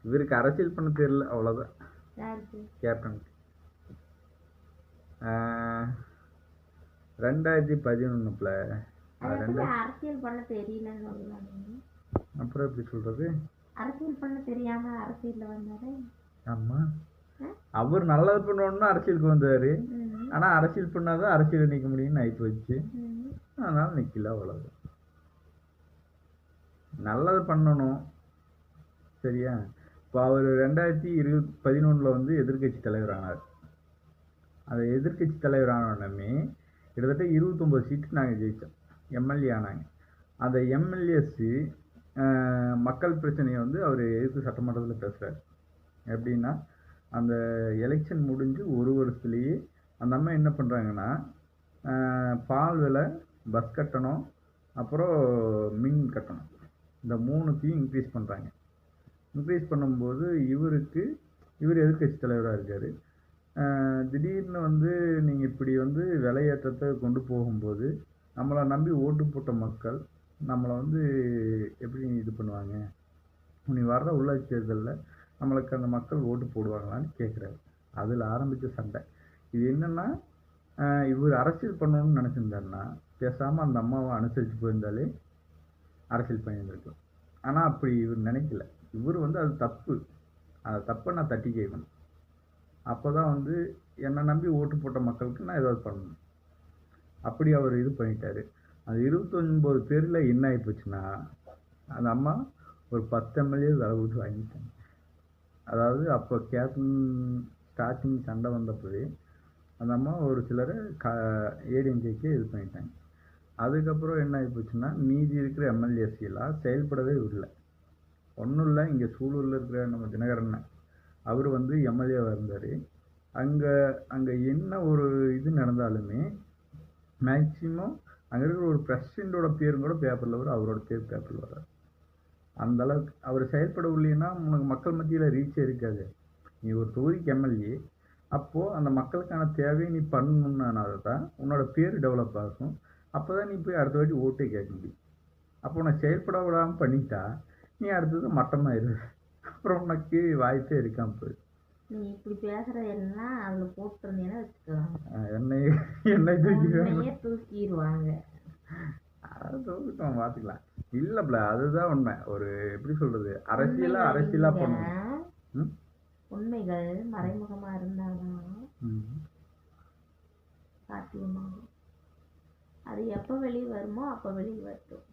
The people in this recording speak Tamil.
இவருக்கு அரசியல் பண்ண தெரியல, அவ்வளோதான். யாருக்கு? கேப்டனுக்கு. 2011ல அரசியல் பண்ண தெரியலன்னு சொல்லலாம். அப்புறம் எப்படி சொல்றது? அரசியல் பண்ண தெரியாம அரசியல்ல வந்தாரு. ஆமா, அவர் நல்லது பண்ணணும்னு அரசியலுக்கு வந்தாரு. ஆனா அரசியல் பண்ணாதான் அரசியல் நிக்க முடியும்னு ஆயிட்டு வச்சு, அதனால நிக்கல, அவ்வளவுதான். நல்லது பண்ணணும், சரியா? இப்போ அவர் 2011 வந்து எதிர்கட்சி தலைவர் ஆனார். அந்த எதிர்கட்சி தலைவர் ஆனோடனே கிட்டத்தட்ட 29 சீட்டு நாங்கள் ஜெயித்தோம், எம்எல்ஏ ஆனாங்க. அந்த எம்எல்ஏஸு மக்கள் பிரச்சனையை வந்து அவர் எதிர்த்து சட்டமன்றத்தில் பேசுகிறார். எப்படின்னா, அந்த எலெக்ஷன் முடிஞ்சு ஒரு வருஷத்துலேயே அந்த அம்மா என்ன பண்ணுறாங்கன்னா, பால் விலை, பஸ் கட்டணம், அப்புறம் மின் கட்டணம், இந்த 3த்தையும் இன்க்ரீஸ் பண்ணுறாங்க. இன்க்ரீஸ் பண்ணும்போது இவர் எதிர்கட்சி தலைவராக இருக்கார். திடீர்னு வந்து நீங்கள் இப்படி வந்து விலையேற்றத்தை கொண்டு போகும்போது நம்மளை நம்பி ஓட்டு போட்ட மக்கள் நம்மளை வந்து எப்படி இது பண்ணுவாங்க? நீ வர்ற உள்ளாட்சி தேர்தலில் நம்மளுக்கு அந்த மக்கள் ஓட்டு போடுவாங்களான்னு கேட்குறாரு. அதில் ஆரம்பித்த சண்டை இது. என்னென்னா, இவர் அரசியல் பண்ணணும்னு நினச்சிருந்தாருன்னா பேசாமல் அந்த அம்மாவை அனுசரித்து போயிருந்தாலே அரசியல் பண்ணியிருந்திருக்கலாம். ஆனால் அப்படி இவர் நினைக்கல. இவர் வந்து அது தப்பு, அந்த தப்பை நான் தட்டி கேட்கணும். அப்போ தான் வந்து என்னை நம்பி ஓட்டு போட்ட மக்களுக்கு நான் ஏதாவது பண்ணணும். அப்படி அவர் இது பண்ணிட்டாரு. அது 29 பேரில் என்ன ஆகிப்போச்சுன்னா, அந்த அம்மா ஒரு 10 எம்எல்ஏ விலை கொடுத்து வாங்கிட்டாங்க. அதாவது அப்போ கேப்டன் ஸ்டார்டிங் சண்டை வந்தப்போவே அந்த அம்மா ஒரு சிலரை ஏடிஎம்கேக்கு இது பண்ணிட்டாங்க. அதுக்கப்புறம் என்ன ஆகிப்போச்சுன்னா, மீதி இருக்கிற எம்எல்ஏசியெல்லாம் செயல்படவே விடல. ஒன்றும் இல்லை, இங்கே சூலூரில் இருக்கிற நம்ம தினகரன் அவர் வந்து எம்எல்ஏவாக இருந்தார். அங்கே என்ன ஒரு இது நடந்தாலுமே மேக்சிமம் அங்கே இருக்கிற ஒரு பிரசிடெண்ட்டோட பேரும் கூட பேப்பரில் வரும், அவரோட பேர் பேப்பரில் வராது. அந்தளவுக்கு அவர் செயல்படவில்லைன்னா உனக்கு மக்கள் மத்தியில் ரீச்சே இருக்காது. நீ ஒரு தொகுதிக்கு எம்எல்ஏ, அப்போது அந்த மக்களுக்கான தேவையை நீ பண்ணணுன்னா தான் உன்னோட பேர் டெவலப் ஆகும். அப்போ தான் நீ போய் அடுத்த வாட்டி ஓட்டே கேட்க முடியும். அப்போ உனக்கு செயல்பட விடாமல் பண்ணிட்டா நீ அடுத்தது மட்டமாயிரு, அப்புறம் உனக்கு வாய்ப்பே இருக்காமல் போயிடும். நீ இப்படி பேசுறதெல்லாம் அதுல போட்டுருந்தீங்கன்னா வச்சுக்கலாம், என்னை தூக்கிடுவாங்க. அதை தூக்கிட்டோம், பார்த்துக்கலாம். இல்லைப்ல, அதுதான் உண்மை. ஒரு எப்படி சொல்றது, அரசியலா பண்ணணும். உண்மைகள் மறைமுகமா இருந்தாலும் சாத்தியமாகும். அது எப்போ வெளியே வருமோ அப்போ வெளியே வரட்டும்.